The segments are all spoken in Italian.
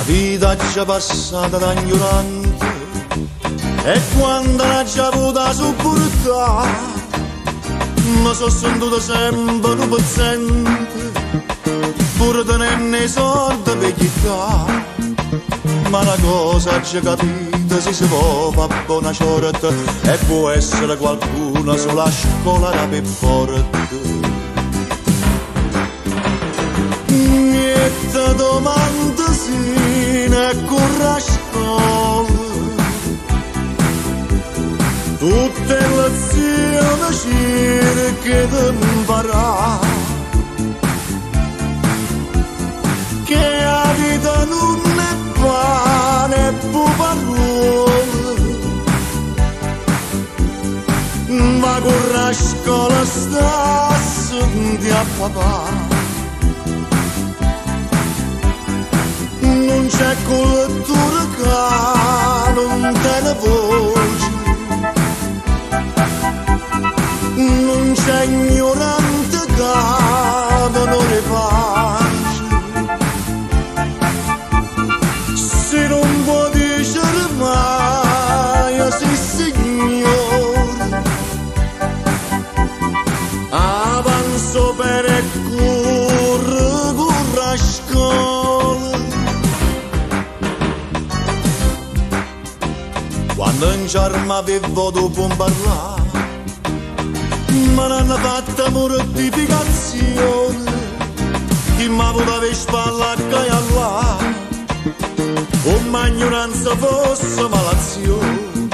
vita già passata da ignorante e quando l'ha già avuta supportata mi sono sentito sempre un pezzente pur tenendo i soldi per chittare, ma la cosa già capita si può fare buona sorte e può essere qualcuno sulla scuola da per forte. Niente domande sì, ne corra scuola, tutte lezioni cerche di imparare, che la vita non è pane e parole, ma corra scuola sta a sentire a papà. Non c'è cultura che non tiene voce, non c'è ignorante che non ne pace. Se non può dire mai sì signore, avanzo per e corre a scuola. Quando in giorno avevo dopo un parlare, ma non hanno fatto mortificazione, chi mi ha avuto a spalla a caia là, o ma ignoranza fosse malazione,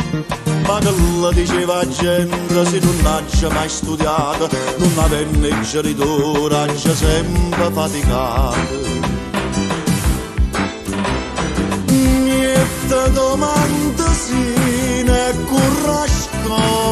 ma che la diceva gente se non ha mai studiato, non avenne genitori, ha sempre faticato. Niente domande sì, ne corra scuola,